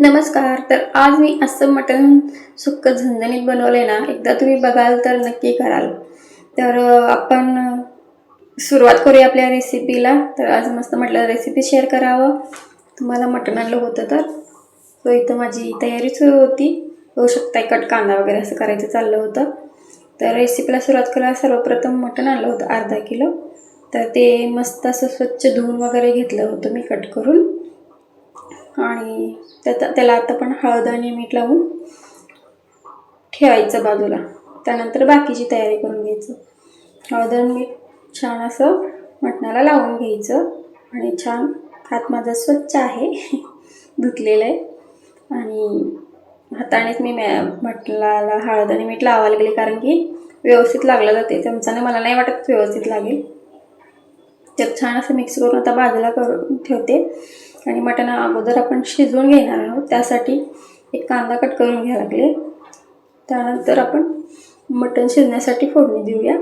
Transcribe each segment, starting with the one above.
नमस्कार. तर आज मी असं मटण सुक्क झणझणीत बनवलंय ना, एकदा तुम्ही बघाल तर नक्की कराल. तर आपण सुरुवात करूया आपल्या रेसिपीला. तर आज मस्त म्हटलं रेसिपी शेअर करावं. तुम्हाला मटण आणलं होतं तर इथं माझी तयारी सुरू होती. होऊ शकताय कट कांदा वगैरे असं करायचं चाललं होतं. तर रेसिपीला सुरुवात करायला सर्वप्रथम मटण आणलं होतं अर्धा किलो. तर ते मस्त असं स्वच्छ धुवून वगैरे घेतलं होतं मी कट करून. आणि त्याला आता पण हळद आणि मीठ लावून ठेवायचं बाजूला. त्यानंतर बाकीची तयारी करून घ्यायचं. हळद आणि मीठ छान असं मटणाला लावून घ्यायचं. आणि छान हात माझा स्वच्छ आहे धुतलेलं आहे. आणि हातानेच मी मटणाला हळद आणि मीठ लावायला गेले, कारण की व्यवस्थित लागलं जाते. चमच्याने मला नाही वाटत व्यवस्थित लागेल. तर छान असं मिक्स करून आता बाजूला करून ठेवते. आणि मटण अगोदर आपण शिजवून घेणार आहोत. त्यासाठी एक कांदा कट करून घ्यायला लागले. त्यानंतर आपण मटण शिजण्यासाठी फोडणी देऊया.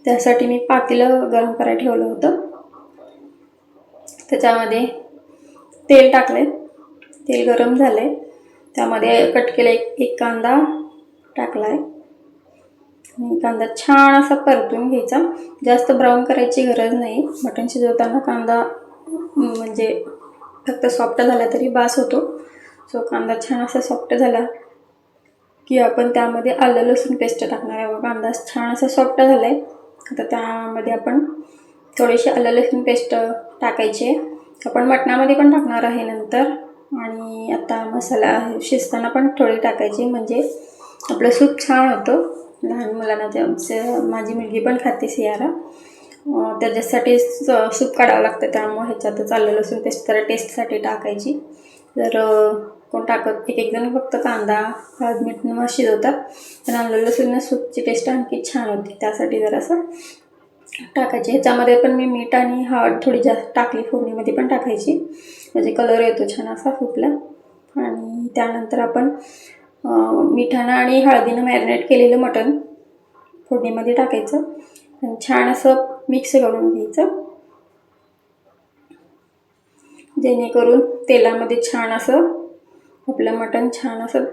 त्यासाठी मी पातेलं गरम करायला ठेवलं होतं. त्याच्यामध्ये तेल टाकले. तेल गरम झाले. त्यामध्ये कट केला एक कांदा टाकला आहे. आणि कांदा छान असा परतून घ्यायचा. जास्त ब्राऊन करायची गरज नाही. मटण शिजवताना कांदा म्हणजे फक्त सॉफ्ट झाला तरी बास होतो. सो कांदा छान असा सॉफ्ट झाला की आपण त्यामध्ये आलं लसूण पेस्ट टाकणार आहे. कांदा छान असा सॉफ्ट झाला आहे. आता त्यामध्ये आपण थोडीशी आलं लसूण पेस्ट टाकायची. आपण मटणामध्ये पण टाकणार आहे नंतर. आणि आता मसाला शिजताना पण थोडी टाकायची, म्हणजे आपलं सूप छान होतं. लहान मुलांना माझी मुलगी पण खाते सियारा. त्याच्यासाठी सूप काढावं लागतं. त्यामुळे ह्याच्यातच आलं लसूण पेस्ट जरा टेस्टसाठी टाकायची. तर कोण टाकत एक जण फक्त कांदा हळद मीठ मग शिजवतात. पण आलं लसूण सूपची टेस्ट आणखी छान होती. त्यासाठी जरासं टाकायची. ह्याच्यामध्ये पण मी मीठ आणि हळद थोडी जास्त टाकली. फोडणीमध्ये पण टाकायची, म्हणजे कलर येतो छान असा सूपला. आणि त्यानंतर आपण मिठानं आणि हळदीनं मॅरिनेट केलेलं मटण फोडणीमध्ये टाकायचं आणि छान असं मिक्स करून घ्यायचं, जेणेकरून तेलामध्ये छान असं आपलं मटण छान असं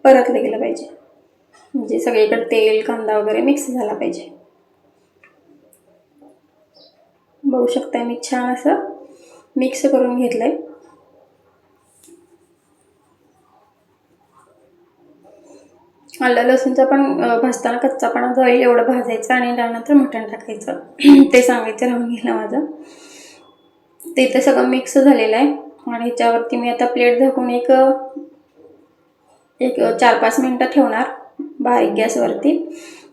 परतलं गेलं पाहिजे. म्हणजे सगळीकडे तेल कांदा वगैरे मिक्स झाला पाहिजे. बघू शकता मी छान असं मिक्स करून घेतलंय. आलं लसूणचा पण भाजताना कच्चापणा जाईल एवढं भाजायचं आणि त्यानंतर मटण टाकायचं ते सांगायचं राहून गेलं माझं. ते इथं सगळं मिक्स झालेलं आहे. आणि ह्याच्यावरती मी आता प्लेट झाकून एक 4-5 मिनटं ठेवणार बारीक गॅसवरती.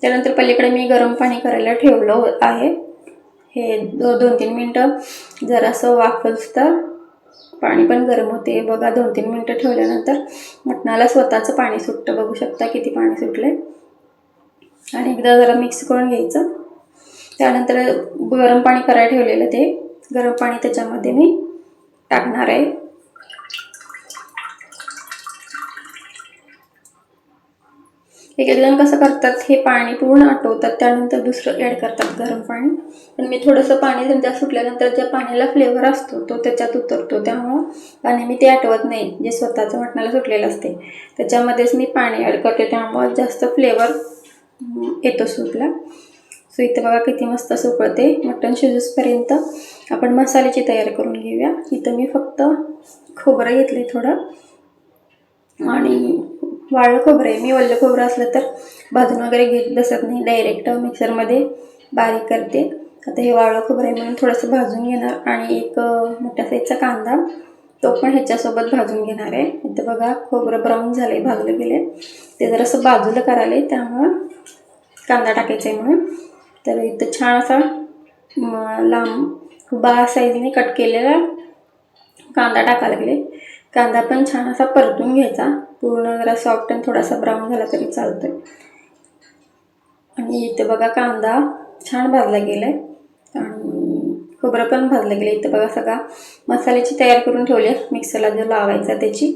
त्यानंतर पलीकडे मी गरम पाणी करायला ठेवलं आहे. हे 2-3 मिनटं जरासं वाफलंच तर पाणी पण गरम होते. बघा 2-3 मिनटं ठेवल्यानंतर मटणाला स्वतःचं पाणी सुटतं. बघू शकता किती पाणी सुटले. आणि एकदा जरा मिक्स करून घ्यायचं. त्यानंतर गरम पाणी करायला ठेवलेलं ते गरम पाणी त्याच्यामध्ये मी टाकणार आहे. एक जण कसं करतात, हे पाणी पूर्ण आटवतात त्यानंतर दुसरं ॲड करतात गरम पाणी. पण मी थोडंसं पाणी त्यांच्या सुटल्यानंतर ज्या पाण्याला फ्लेवर असतो तो त्याच्यात उतरतो, त्यामुळं पाणी मी ते आटवत नाही. जे स्वतःचं मटणाला सुटलेलं असते त्याच्यामध्येच मी पाणी ॲड करते, त्यामुळं जास्त फ्लेवर येतो सूपला. सो इथं बघा किती मस्त सुकळते. मटण शिजूसपर्यंत आपण मसाल्याची तयारी करून घेऊया. इथं मी फक्त खोबरं घेतलं आहे थोडं आणि वाळलं खोबरं आहे. मी ओलं खोबरं असलं तर भाजून वगैरे घेत बसत नाही, डायरेक्ट मिक्सरमध्ये बारीक करते. आता हे वाळलं खोबरं आहे म्हणून थोडंसं भाजून घेणार. आणि एक मोठ्या साईजचा कांदा तो पण ह्याच्यासोबत भाजून घेणार आहे. इथं बघा खोबरं ब्राऊन झालं आहे, भाजलं गेलं आहे. ते जरासं बाजूला करायला आहे, त्यामुळं कांदा टाकायचा आहे म्हणून. तर इथं छान असा लांब उभा साईजने कट केलेला कांदा टाकायला लागले. कांदा पण छान असा परतून घ्यायचा. पूर्ण जरा सॉफ्ट आणि थोडासा ब्राऊन झाला तरी चालतोय. आणि इथं बघा कांदा छान भाजला गेला आहे आणि खोबरं पण भाजलं गेलं. इथं बघा सगळा मसाल्याची तयारी करून ठेवली आहे मिक्सरला जो लावायचा त्याची.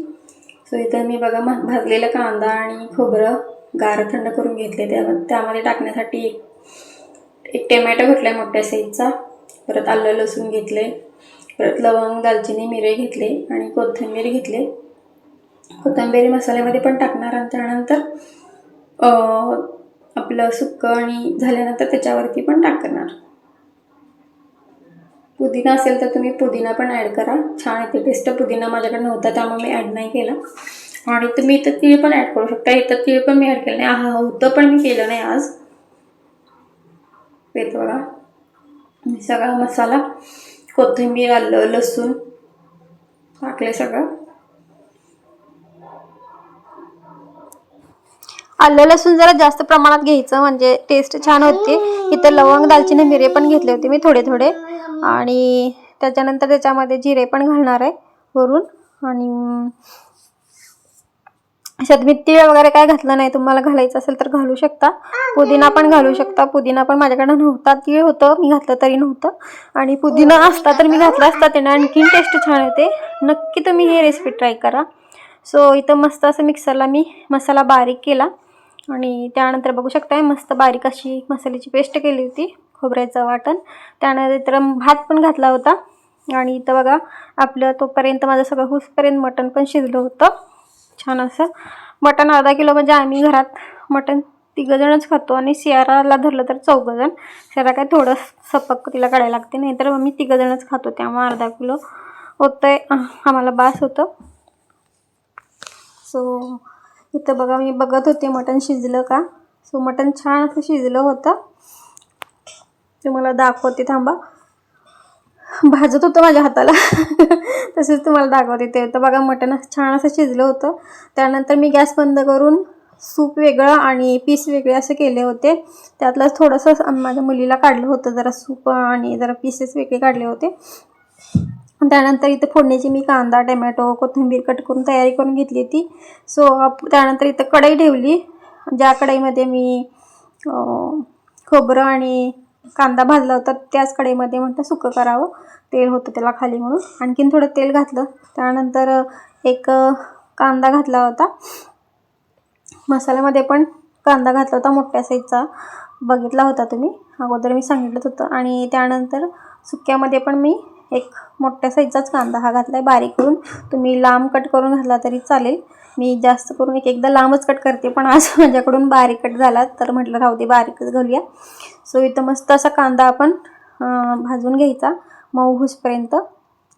सो इथं मी बघा भाजलेला कांदा आणि खोबरं गार थंड करून घेतले. त्यामध्ये टाकण्यासाठी एक टोमॅटो घेतला मोठ्या साईजचा. परत आलं लसूण घेतले. परत लवंग दालचिनी मिरे घेतले आणि कोथिंबीर घेतले. कोथिंबीर मसाल्यामध्ये पण टाकणार आणि त्यानंतर आपलं सुक्कं आणि झाल्यानंतर त्याच्यावरती पण टाकणार. पुदिना असेल तर तुम्ही पुदिना पण ॲड करा, छान येते टेस्ट. पुदिना माझ्याकडे नव्हता त्यामुळे मी ॲड नाही केला. आणि तुम्ही इथं तीळ पण ॲड करू शकता. इथं तीळ पण मी ॲड केलं नाही, होतं पण मी केलं नाही आज. ते बघा सगळा मसाला, कोथिंबीर, आलं, लसूण टाकले सगळं. आलं लसूण जरा जास्त प्रमाणात घ्यायचं म्हणजे टेस्ट छान होते. इथं लवंग, दालचिनी, मिरे पण घेतले होते मी थोडे थोडे. आणि त्याच्यानंतर त्याच्यामध्ये जिरे पण घालणार आहे वरून. आणि अशात मी तीळ वगैरे काय घातलं नाही, तुम्हाला घालायचं असेल तर घालू शकता. पुदिना पण घालू शकता. पुदिना पण माझ्याकडे नव्हता, तीळ होतं मी घातलं तरी नव्हतं. आणि पुदिना असता तर मी घातला असता, त्याने आणखीन टेस्ट छान येते. नक्की तुम्ही ही रेसिपी ट्राय करा. सो इथं मस्त असं मिक्सरला मी मसाला बारीक केला आणि त्यानंतर बघू शकताय मस्त बारीक अशी मसाल्याची पेस्ट केली होती, खोबऱ्याचं वाटण. त्यानंतर भात पण घातला होता. आणि इथं बघा आपलं तोपर्यंत माझं सगळं हुसपर्यंत मटण पण शिजलं होतं छान असं. मटण अर्धा किलो म्हणजे आम्ही घरात मटण 3 जणच खातो आणि सियाराला धरलं तर 4 जण. सियारा काय थोडं सपक तिला काढायला लागते, नाही तर आम्ही 3 जणच खातो, त्यामुळे अर्धा किलो होतंय आम्हाला, बास होतं. सो इथं बघा मी बघत होते मटण शिजलं का. सो मटण छान असं शिजलं होतं, तुम्हाला दाखवते थांबा. भाजत होतं माझ्या हाताला तसेच तुम्हाला दाखवते. ते तर बघा मटण छान असं शिजलं होतं. त्यानंतर मी गॅस बंद करून सूप वेगळं आणि पीस वेगळे असे केले होते. त्यातलं थोडंसं माझ्या मुलीला काढलं होतं, जरा सूप आणि जरा पीसेस वेगळे काढले होते. त्यानंतर इथं फोडणीची मी कांदा, टमॅटो, कोथिंबीर कट करून तयारी करून घेतली होती. सो त्यानंतर इथं कढई ठेवली, ज्या कढईमध्ये मी खोबरं आणि कांदा भाजला होता त्याच कढईमध्ये म्हटलं सुकं करावं, तेल होतं त्याला खाली म्हणून. आणखीन थोडं तेल घातलं. त्यानंतर एक कांदा घातला होता. मसाल्यामध्ये पण कांदा घातला होता, मोठ्या साईजचा बघितला होता तुम्ही अगोदर, मी सांगितलं होतं. आणि त्यानंतर सुक्यामध्ये पण मी एक मोठ्या साईजचाच कांदा हा घातला आहे बारीक करून. तुम्ही लांब कट करून घातला तरी चालेल, मी जास्त करून एकदा लांबच कट करते, पण आज माझ्याकडून बारीक कट झाला तर म्हटलं राहू दे बारीकच घालूया. सो इथं मस्त असा कांदा आपण भाजून घ्यायचा मऊ होईपर्यंत,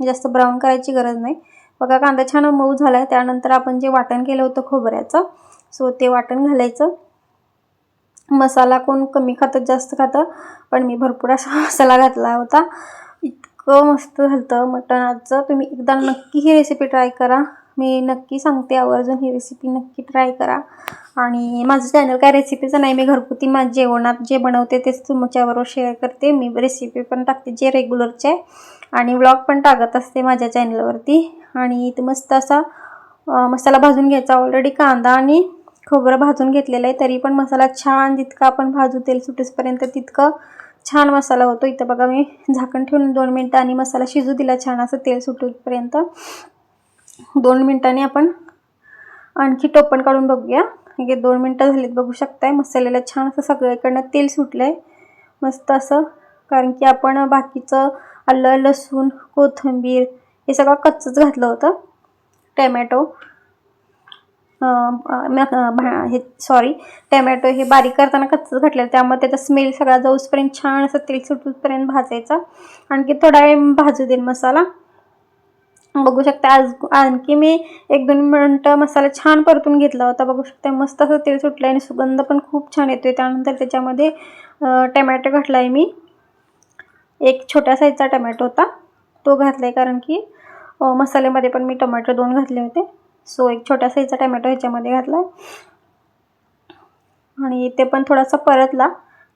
जास्त ब्राऊन करायची गरज नाही. बघा कांदा छान मऊ झाला आहे. त्यानंतर आपण जे वाटण केलं होतं खोबऱ्याचं, सो ते वाटण घालायचं. मसाला कोण कमी खातं जास्त खातं, पण मी भरपूर असा मसाला घातला होता. इतकं मस्त झालं मटणाचं. तुम्ही एकदा नक्की ही रेसिपी ट्राय करा, मी नक्की सांगते आवर्जून ही रेसिपी नक्की ट्राय करा. आणि माझं चॅनल काय रेसिपीचं नाही, मी घरगुती माझ्या जेवणात जे बनवते तेच तुमच्याबरोबर शेअर करते. मी रेसिपी पण टाकते जे रेग्युलरचे आहे, आणि व्लॉग पण टाकत असते माझ्या चॅनलवरती. आणि इथे मस्त असा मसाला भाजून घ्यायचा. ऑलरेडी कांदा आणि खोबरं भाजून घेतलेलं आहे, तरी पण मसाला छान जितका आपण भाजू तेल सुटेपर्यंत तितकं छान मसाला होतो. इथं बघा मी झाकण ठेवून 2 मिनटं आणि मसाला शिजू दिला छान असं तेल सुटेपर्यंत. 2 मिनटांनी आपण आणखी टोपण काढून बघूया. हे 2 मिनटं झालीत, बघू शकताय मसाल्याला छान असं सगळीकडनं तेल सुटलं आहे मस्त असं. कारण की आपण बाकीचं आलं, लसूण, कोथिंबीर हे सगळं कच्चंच घातलं होतं. टमॅटो टमॅटो हे बारीक करताना कच्चंच घातलेलं, त्यामुळे त्याचा स्मेल सगळा जाऊसपर्यंत छान असं तेल सुटूपर्यंत भाजायचा. आणखी थोडा वेळ भाजू देईल मसाला. बघू शकता आणखी मी 1-2 मिनटं मसाला छान परतून घेतला होता. बघू शकता मस्त असं तेल सुटलं आणि सुगंध पण खूप छान येतोय. त्यानंतर त्याच्यामध्ये टमॅटो घातला आहे मी, एक छोट्या साईजचा टमॅटो होता तो घातला आहे, कारण की मसाल्यामध्ये पण मी टमॅटो 2 घातले होते. सो एक छोट्या साईजचा टमॅटो ह्याच्यामध्ये घातला आणि ते पण थोडासा परतला,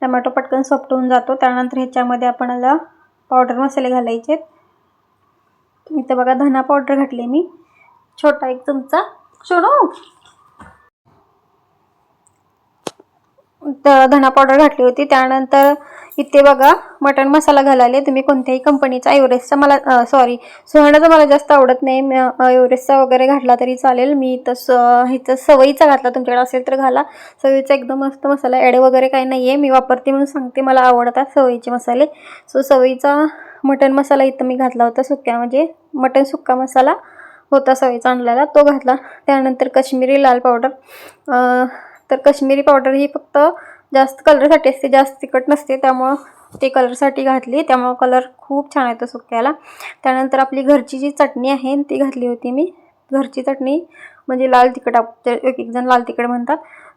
टमॅटो पटकन सॉफ्ट होऊन जातो. त्यानंतर ह्याच्यामध्ये आपल्याला पावडर मसाले घालायचे आहेत. इथं बघा धना पावडर घातली मी, छोटा 1 चमचा. धना पावडर घातली होती. त्यानंतर इथे बघा मटण मसाला घालायला तुम्ही कोणत्याही कंपनीचा, एव्हरेस्टचा मला सुहाणाचा मला जास्त आवडत नाही, एव्हरेस्टचा वगैरे घातला तरी चालेल. मी तसं ह्याचं सवयीचा घातला, तुमच्याकडे असेल तर घाला. सवयीचा एकदम मस्त मसाला, ॲड वगैरे काही नाही आहे, मी वापरते म्हणून सांगते, मला आवडतात सवयीचे मसाले. सो सवयीचा मटण मसाला इथं मी घातला होता, सुक्या म्हणजे मटण सुक्का मसाला होता सवयीचा आणलेला तो घातला. त्यानंतर कश्मीरी लाल पावडर, तर कश्मीरी पावडर ही फक्त जास्त कलरसाठी असते, जास्त तिखट नसते, त्यामुळं ते कलरसाठी घातली, त्यामुळं कलर खूप छान येतो सुक्याला. त्यानंतर आपली घरची जी चटणी आहे ती घातली होती मी. घरची चटणी म्हणजे लाल तिखट, एक एक जण लाल तिखट म्हणतात.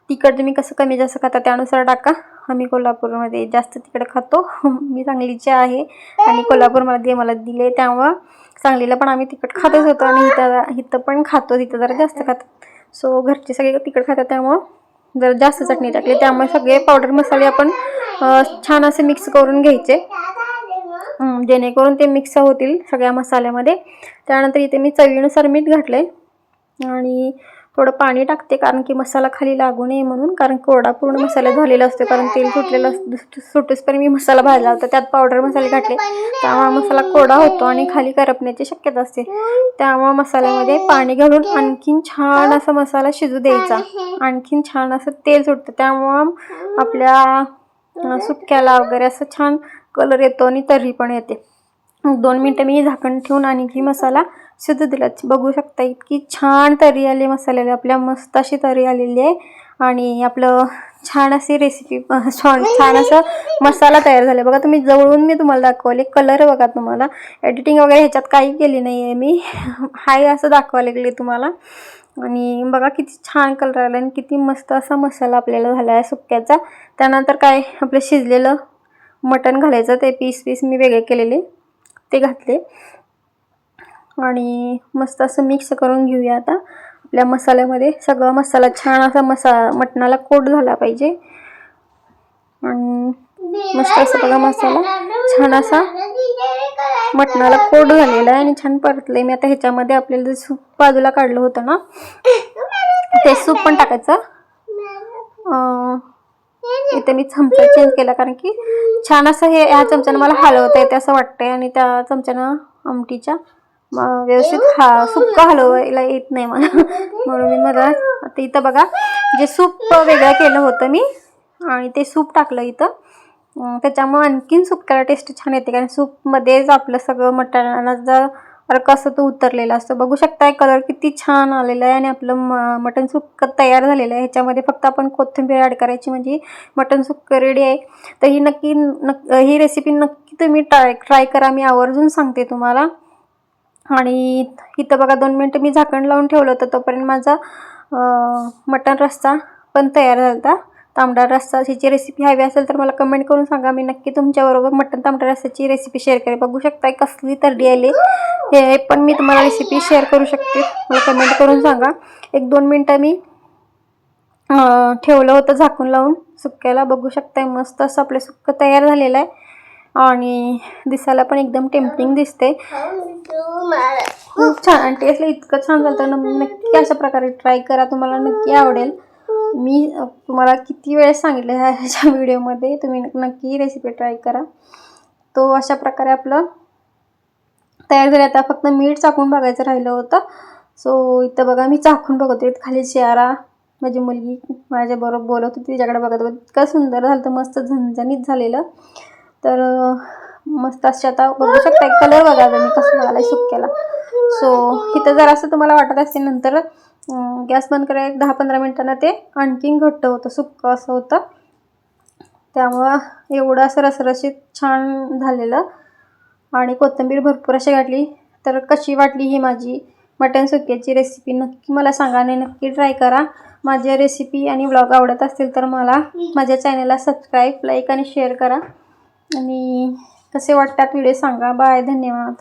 तिखट तुम्ही कसं कमी जास्त खाता त्यानुसार टाका. आम्ही कोल्हापूरमध्ये जास्त तिखट खातो. मी सांगलीची आहे आणि कोल्हापूरमध्ये मला दिले, त्यामुळं सांगलीला पण आम्ही तिखट खातच होतो आणि इथं पण खातो, तिथं जरा जास्त खातात. सो घरचे सगळे तिखट खातात, त्यामुळं जर जास्त चटणी टाकली. त्यामुळे सगळे पावडर मसाले आपण छान असे मिक्स करून घ्यायचे, जेणेकरून ते मिक्स होतील सगळ्या मसाल्यामध्ये. त्यानंतर इथे मी चवीनुसार मीठ घातले आणि थोडं पाणी टाकते, कारण की मसाला खाली लागू नये म्हणून, कारण कोरडा पूर्ण मसाला झालेला असतो, कारण तेल सुटलेलं सुटेसपर्यंत मी मसाला भाजला होता, त्यात पावडर मसाले घातले, त्यामुळे मसाला कोरडा होतो आणि खाली करपण्याची शक्यता असते. त्यामुळे मसाल्यामध्ये पाणी घालून आणखीन छान असा मसाला शिजू द्यायचा, आणखीन छान असं तेल सुटतं, त्यामुळं आपल्या सुक्याला वगैरे असं छान कलर येतो आणि तर्री पण येते. 2 मिनटं मी झाकण ठेवून आणखी मसाला शिजू दिला. बघू शकता इतकी छान तर्री आली मसाल्याला, आपल्या मस्त अशी तर्री आलेली आहे आणि आपलं छान अशी रेसिपी छान असं मसाला तयार झाला. बघा तुम्ही जवळून मी तुम्हाला दाखवले, कलर बघा, तुम्हाला एडिटिंग वगैरे ह्याच्यात काही केली नाही आहे मी, हाय असं दाखवायला लागले तुम्हाला. आणि बघा किती छान कलर आला आणि किती मस्त असा मसाला आपल्याला झाला आहे सुक्याचा. त्यानंतर काय आपलं शिजलेलं मटण घालायचं, ते पीस मी वेगळे केलेले ते घातले आणि मस्त असं मिक्स करून घेऊया. आता आपल्या मसाल्यामध्ये सगळा मसाला छान असा मटणाला कोट झाला पाहिजे आणि मस्त असं बघा मसाला छान असा मटणाला कोट झालेला आहे आणि छान परतले मी. आता ह्याच्यामध्ये आपल्याला जे सूप बाजूला काढलं होतं ना, ते सूप पण टाकायचं. इथे मी चमचा चेंज केला, कारण की छान असं ह्या चमच्यानं मला हलवता येते असं वाटतंय आणि त्या चमच्यानं आमटीच्या व्यवस्थित सुक्का हलवायला येत नाही मला, म्हणून मी आता इथं बघा जे सूप वेगळं केलं होतं मी आणि ते सूप टाकलं इथं, त्याच्यामुळे आणखीन सुक्याला टेस्ट छान येते, कारण सूपमध्येच आपलं सगळं मटणाचा अर्क असं तो उतरलेला असतो. बघू शकताय कलर किती छान आलेला आहे आणि आपलं मटण सुक्क तयार झालेलं आहे. ह्याच्यामध्ये फक्त आपण कोथिंबीर ॲड करायची म्हणजे मटण सुक्क रेडी आहे. तर ही रेसिपी नक्की तुम्ही ट्राय करा, मी आवर्जून सांगते तुम्हाला. आणि इथं बघा 2 मिनटं मी झाकण लावून ठेवलं होतं, तोपर्यंत माझा मटण रस्सा पण तयार झाला होता. तांबडा रस्सा ह्याची रेसिपी हवी असेल तर मला कमेंट करून सांगा, मी नक्की तुमच्याबरोबर मटण तांबडा रस्साची रेसिपी शेअर करेन. बघू शकता कसली तर्री आली, हे पण मी तुम्हाला रेसिपी शेअर करू शकते, मला कमेंट करून सांगा. 1-2 मिनटं मी ठेवलं होतं झाकून लावून सुक्याला. बघू शकताय मस्त असं आपलं सुक्क तयार झालेलं आहे आणि दिसायला पण एकदम टेम्पटिंग दिसते, खूप छान आणि टेस्टला इतकं छान झालं. तर नक्की अशा प्रकारे ट्राय करा, तुम्हाला नक्की आवडेल. मी तुम्हाला किती वेळेस सांगितलं ह्याच्या व्हिडिओमध्ये, तुम्ही नक्की रेसिपी ट्राय करा. तो अशा प्रकारे आपलं तयार झालं. आता फक्त मीठ चाखून बघायचं राहिलं होतं. सो इथं बघा मी चाखून बघते, खाली शेरा माझी मुलगी माझ्याबरोबर बोलत होती, तिच्याकडे बघत होती. इतकं सुंदर झालं तर मस्त झणझणीत झालेलं. तर मस्त असे आता बघू शकता कलर बघा मी कसं झाला सुक्याला. सो इथं जर असं तुम्हाला वाटत असेल नंतर गॅस बंद करा, 10-15 मिनिटांना ते आणखीन घट्ट होतं, सुक्कं असं होतं. त्यामुळं एवढं असं रसरशीत छान झालेलं आणि कोथिंबीर भरपूर अशी घातली. तर कशी वाटली ही माझी मटण सुक्याची रेसिपी नक्की मला सांगा आणि नक्की ट्राय करा. माझ्या रेसिपी आणि ब्लॉग आवडत असतील तर मला माझ्या चॅनलला सबस्क्राईब, लाईक आणि शेअर करा आणि कसे वाटतात व्हिडिओ सांगा. बाय, धन्यवाद.